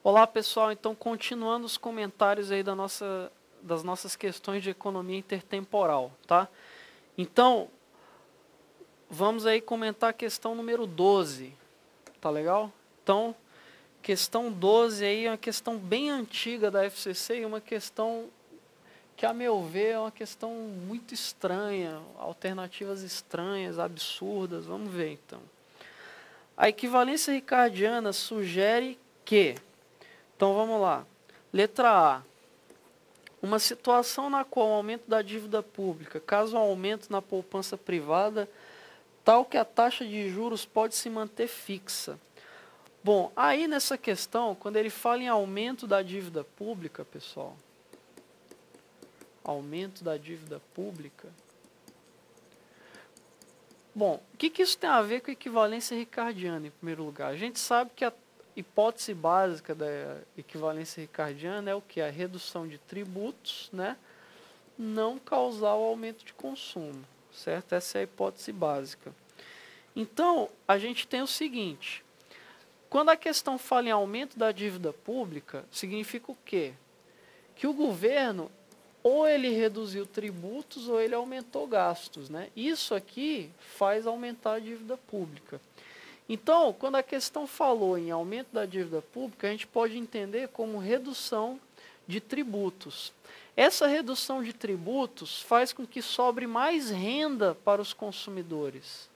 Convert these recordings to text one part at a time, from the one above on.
Olá, pessoal. Então, continuando os comentários aí das nossas questões de economia intertemporal, tá? Então, vamos aí comentar a questão número 12, tá legal? Então, questão 12 aí é uma questão bem antiga da FCC e uma questão que, a meu ver, é uma questão muito estranha, alternativas estranhas, absurdas. Vamos ver, então. A equivalência ricardiana sugere que... Então, vamos lá. Letra A. Uma situação na qual o aumento da dívida pública, caso um aumento na poupança privada, tal que a taxa de juros pode se manter fixa. Bom, aí nessa questão, quando ele fala em aumento da dívida pública, pessoal, aumento da dívida pública. Bom, o que isso tem a ver com equivalência ricardiana, em primeiro lugar? A gente sabe que a hipótese básica da equivalência ricardiana é o que? A redução de tributos, né? Não causar o aumento de consumo, certo? Essa é a hipótese básica. Então, a gente tem o seguinte, quando a questão fala em aumento da dívida pública, significa o quê? Que o governo, ou ele reduziu tributos, ou ele aumentou gastos, né? Isso aqui faz aumentar a dívida pública. Então, quando a questão falou em aumento da dívida pública, a gente pode entender como redução de tributos. Essa redução de tributos faz com que sobre mais renda para os consumidores.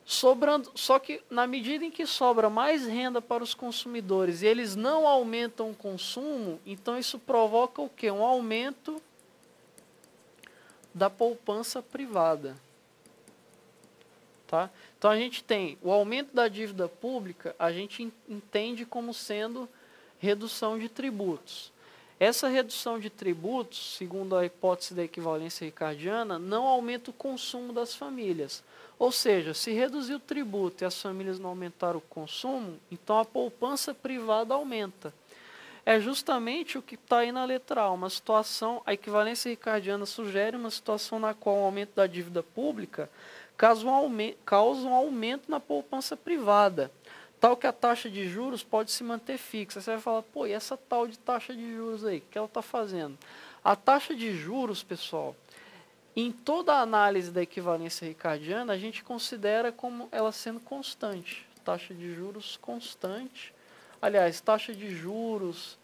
Só que na medida em que sobra mais renda para os consumidores e eles não aumentam o consumo, então isso provoca o quê? Um aumento da poupança privada. Tá? Então a gente tem o aumento da dívida pública, a gente entende como sendo redução de tributos. Essa redução de tributos, segundo a hipótese da equivalência ricardiana, não aumenta o consumo das famílias. Ou seja, se reduzir o tributo e as famílias não aumentaram o consumo, então a poupança privada aumenta. É justamente o que está aí na letra A, uma situação, a equivalência ricardiana sugere uma situação na qual o aumento da dívida pública causa um aumento na poupança privada, tal que a taxa de juros pode se manter fixa. Você vai falar, pô, e essa tal de taxa de juros aí, o que ela está fazendo? A taxa de juros, pessoal, em toda a análise da equivalência ricardiana, a gente considera como ela sendo constante. Taxa de juros constante. Aliás, taxa de juros,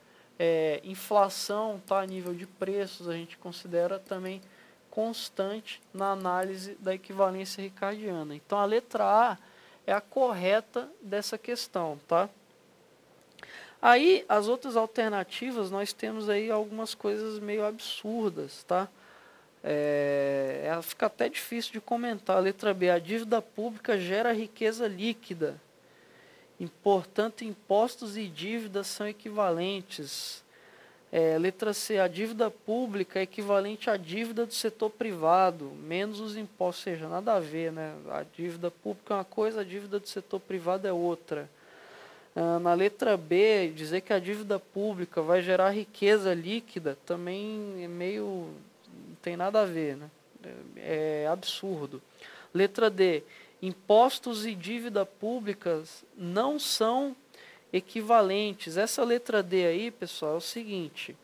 inflação, tá, a nível de preços, a gente considera também constante na análise da equivalência ricardiana. Então, a letra A é a correta dessa questão, tá? Aí, as outras alternativas, nós temos aí algumas coisas meio absurdas, tá? Fica até difícil de comentar. A letra B, a dívida pública gera riqueza líquida. E, portanto, impostos e dívidas são equivalentes. Letra C, a dívida pública é equivalente à dívida do setor privado, menos os impostos, ou seja, nada a ver, né? A dívida pública é uma coisa, a dívida do setor privado é outra. Na letra B, dizer que a dívida pública vai gerar riqueza líquida também é meio... não tem nada a ver, né? É absurdo. Letra D, impostos e dívida públicas não são equivalentes. Essa letra D aí, pessoal, é o seguinte,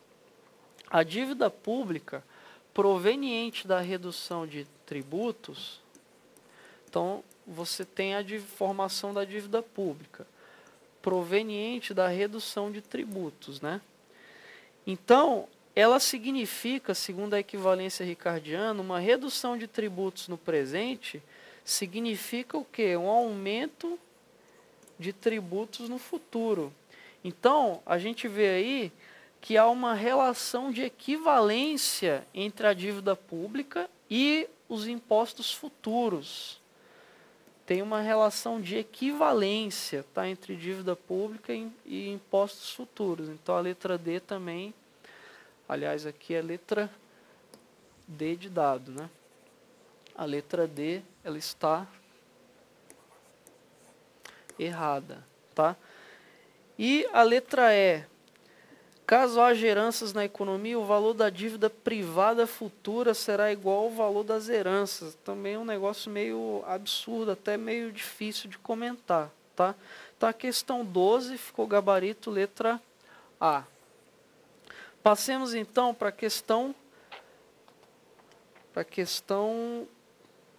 a dívida pública proveniente da redução de tributos, então você tem a formação da dívida pública proveniente da redução de tributos, né? Então, ela significa, segundo a equivalência ricardiana, uma redução de tributos no presente significa o quê? Um aumento de tributos no futuro. Então, a gente vê aí que há uma relação de equivalência entre a dívida pública e os impostos futuros. Tem uma relação de equivalência, tá, entre dívida pública e impostos futuros. Então, a letra D também, aliás, aqui é a letra D de dado, né? A letra D, ela está errada, tá? E a letra E, caso haja heranças na economia, o valor da dívida privada futura será igual ao valor das heranças. Também é um negócio meio absurdo, até meio difícil de comentar, tá? Então Tá? Questão 12 ficou gabarito letra A. Passemos então para a questão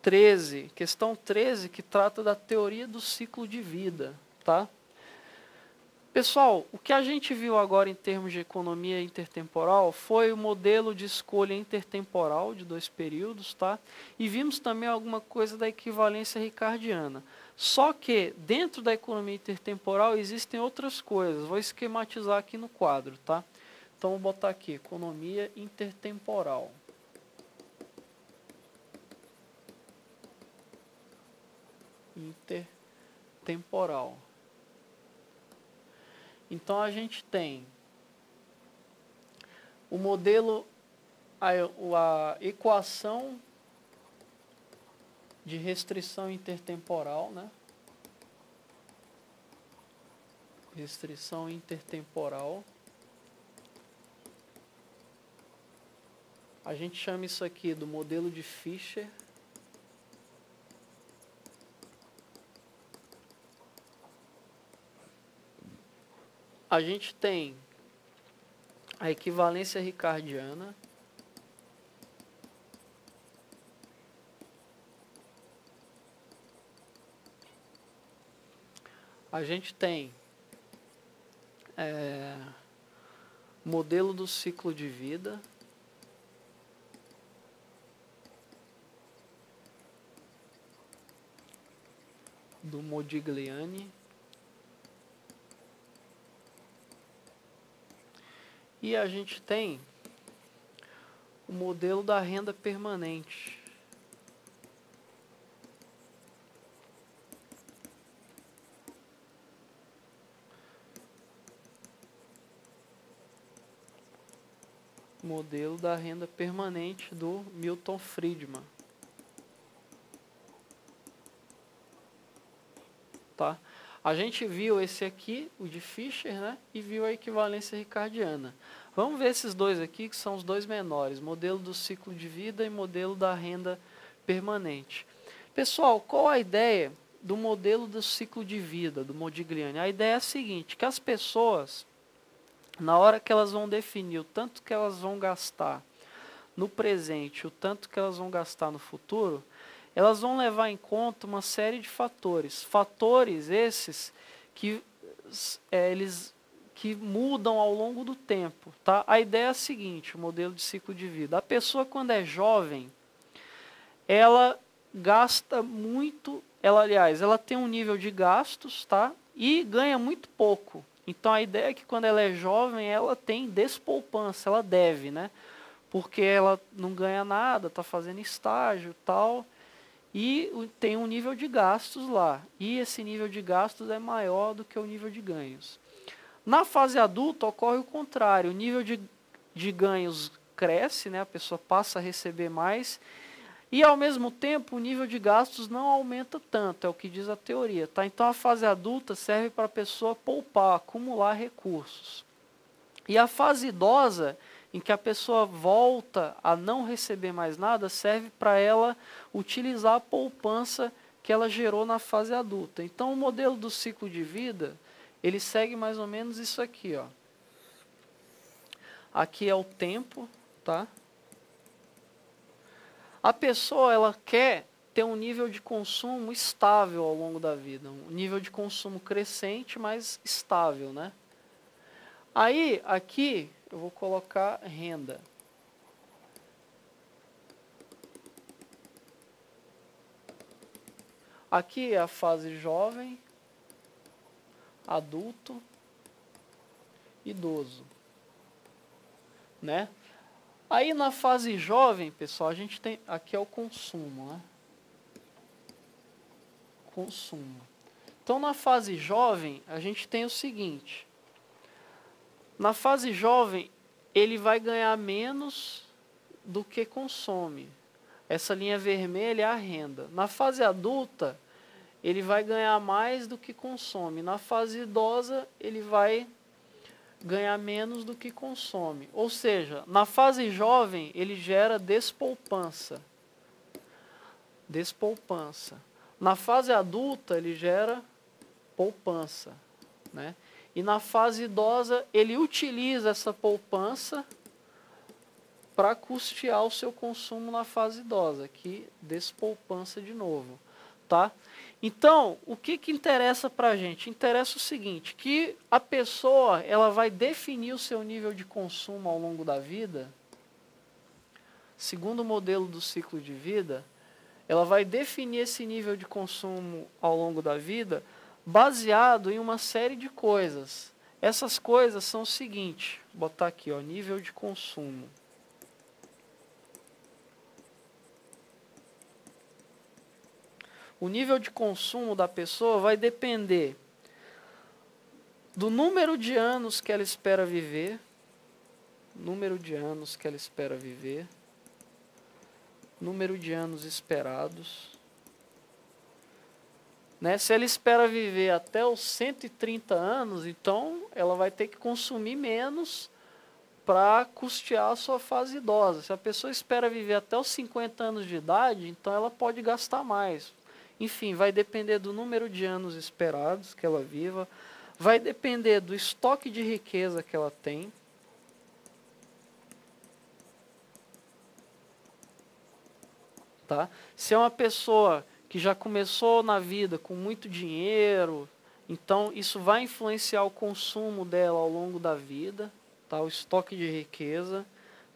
13. Questão 13 que trata da teoria do ciclo de vida. Tá? Pessoal, o que a gente viu agora em termos de economia intertemporal foi o modelo de escolha intertemporal de 2 períodos, tá? E vimos também alguma coisa da equivalência ricardiana. Só que dentro da economia intertemporal existem outras coisas. Vou esquematizar aqui no quadro, tá? Então vou botar aqui, economia intertemporal. Intertemporal. Então a gente tem o modelo, a equação de restrição intertemporal, né? Restrição intertemporal. A gente chama isso aqui do modelo de Fischer. A gente tem a equivalência ricardiana. A gente tem modelo do ciclo de vida. Do Modigliani. E a gente tem o modelo da renda permanente. Modelo da renda permanente do Milton Friedman. Tá? A gente viu esse aqui, o de Fischer, né? E viu a equivalência ricardiana. Vamos ver esses dois aqui, que são os dois menores. Modelo do ciclo de vida e modelo da renda permanente. Pessoal, qual a ideia do modelo do ciclo de vida, do Modigliani? A ideia é a seguinte, que as pessoas, na hora que elas vão definir o tanto que elas vão gastar no presente, o tanto que elas vão gastar no futuro, elas vão levar em conta uma série de fatores. Fatores esses que que mudam ao longo do tempo. Tá? A ideia é a seguinte, o modelo de ciclo de vida. A pessoa, quando é jovem, ela gasta muito, ela tem um nível de gastos, tá? E ganha muito pouco. Então, a ideia é que quando ela é jovem, ela tem despoupança, ela deve, né? Porque ela não ganha nada, está fazendo estágio e tal, e tem um nível de gastos lá. E esse nível de gastos é maior do que o nível de ganhos. Na fase adulta ocorre o contrário, o nível de ganhos cresce, né? A pessoa passa a receber mais, e ao mesmo tempo o nível de gastos não aumenta tanto, é o que diz a teoria. Tá? Então a fase adulta serve para a pessoa poupar, acumular recursos. E a fase idosa, em que a pessoa volta a não receber mais nada, serve para ela utilizar a poupança que ela gerou na fase adulta. Então o modelo do ciclo de vida, ele segue mais ou menos isso aqui, ó. Aqui é o tempo, tá? A pessoa, ela quer ter um nível de consumo estável ao longo da vida, um nível de consumo crescente, mas estável, né? Aí, aqui, eu vou colocar renda. Aqui é a fase jovem, adulto, idoso, né? Aí na fase jovem, pessoal, a gente tem, aqui é o consumo, né? Consumo. Então na fase jovem, a gente tem o seguinte, na fase jovem, ele vai ganhar menos do que consome. Essa linha vermelha é a renda. Na fase adulta, ele vai ganhar mais do que consome. Na fase idosa, ele vai ganhar menos do que consome. Ou seja, na fase jovem, ele gera despoupança. Despoupança. Na fase adulta, ele gera poupança, né? E na fase idosa, ele utiliza essa poupança para custear o seu consumo na fase idosa, aqui despoupança de novo, tá? Então, o que interessa para a gente? Interessa o seguinte, que a pessoa ela vai definir o seu nível de consumo ao longo da vida, segundo o modelo do ciclo de vida, ela vai definir esse nível de consumo ao longo da vida baseado em uma série de coisas. Essas coisas são o seguinte, vou botar aqui, ó, nível de consumo. O nível de consumo da pessoa vai depender do número de anos que ela espera viver, número de anos esperados, né? Se ela espera viver até os 130 anos, então ela vai ter que consumir menos para custear a sua fase idosa. Se a pessoa espera viver até os 50 anos de idade, então ela pode gastar mais. Enfim, vai depender do número de anos esperados que ela viva, vai depender do estoque de riqueza que ela tem. Tá? Se é uma pessoa que já começou na vida com muito dinheiro, então isso vai influenciar o consumo dela ao longo da vida, tá? O estoque de riqueza,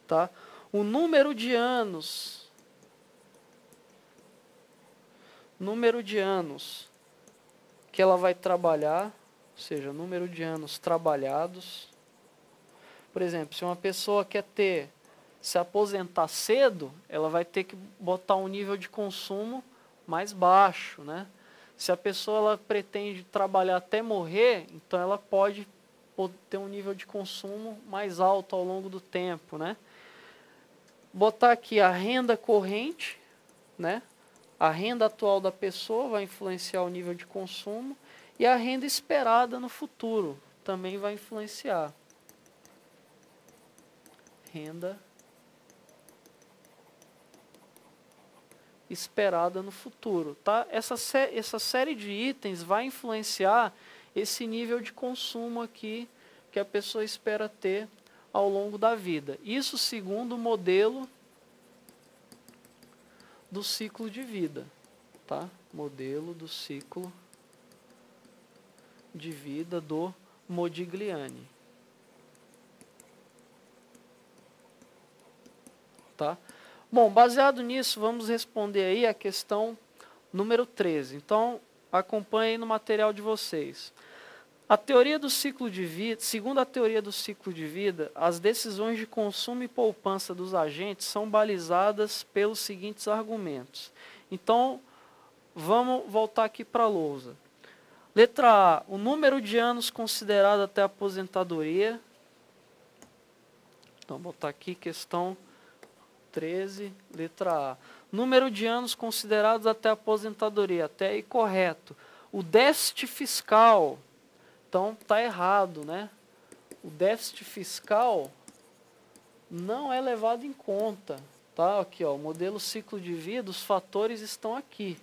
tá? O número de anos que ela vai trabalhar, ou seja, número de anos trabalhados. Por exemplo, se uma pessoa quer se aposentar cedo, ela vai ter que botar um nível de consumo mais baixo, né? Se a pessoa ela pretende trabalhar até morrer, então ela pode ter um nível de consumo mais alto ao longo do tempo, né? Botar aqui a renda corrente, né? A renda atual da pessoa vai influenciar o nível de consumo e a renda esperada no futuro também vai influenciar. Renda esperada no futuro, tá? Essa série de itens vai influenciar esse nível de consumo aqui que a pessoa espera ter ao longo da vida. Isso segundo o modelo do ciclo de vida, tá? Modelo do ciclo de vida do Modigliani, tá? Bom, baseado nisso, vamos responder aí a questão número 13. Então, acompanhe aí no material de vocês. A teoria do ciclo de vida, segundo a teoria do ciclo de vida, as decisões de consumo e poupança dos agentes são balizadas pelos seguintes argumentos. Então, vamos voltar aqui para a lousa. Letra A, o número de anos considerado até a aposentadoria. Então, vou botar aqui questão 13, letra A. Número de anos considerados até a aposentadoria, até aí correto. O déficit fiscal, então está errado, né? O déficit fiscal não é levado em conta, tá? Aqui, ó, o modelo ciclo de vida, os fatores estão aqui,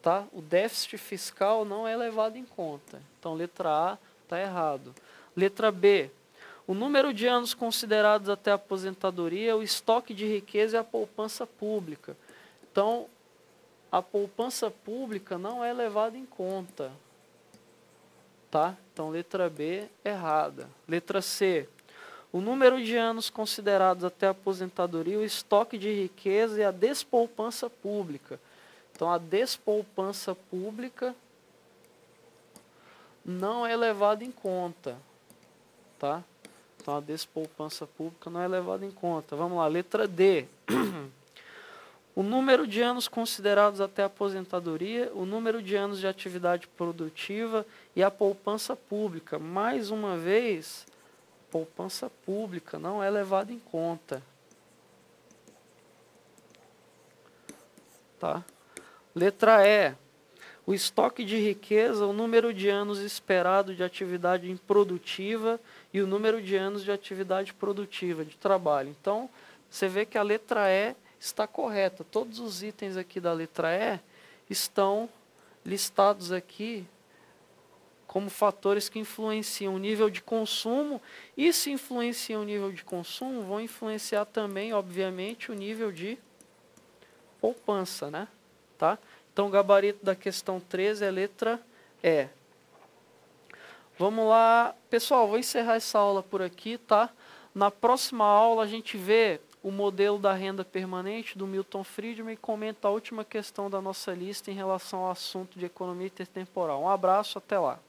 tá? O déficit fiscal não é levado em conta. Então, letra A está errado. Letra B, o número de anos considerados até a aposentadoria, o estoque de riqueza e a poupança pública. Então, a poupança pública não é levada em conta, tá? Então, letra B, errada. Letra C, o número de anos considerados até a aposentadoria, o estoque de riqueza e a despoupança pública. Então, a despoupança pública não é levada em conta, tá? Então, a despoupança pública não é levada em conta. Vamos lá, letra D. O número de anos considerados até a aposentadoria, o número de anos de atividade produtiva e a poupança pública. Mais uma vez, poupança pública não é levada em conta. Tá? Letra E. O estoque de riqueza, o número de anos esperado de atividade improdutiva e o número de anos de atividade produtiva, de trabalho. Então, você vê que a letra E está correta. Todos os itens aqui da letra E estão listados aqui como fatores que influenciam o nível de consumo, e se influenciam o nível de consumo, vão influenciar também, obviamente, o nível de poupança, né? Tá? Então, o gabarito da questão 13 é a letra E. Vamos lá, pessoal, vou encerrar essa aula por aqui, tá? Na próxima aula a gente vê o modelo da renda permanente do Milton Friedman e comenta a última questão da nossa lista em relação ao assunto de economia intertemporal. Um abraço, até lá.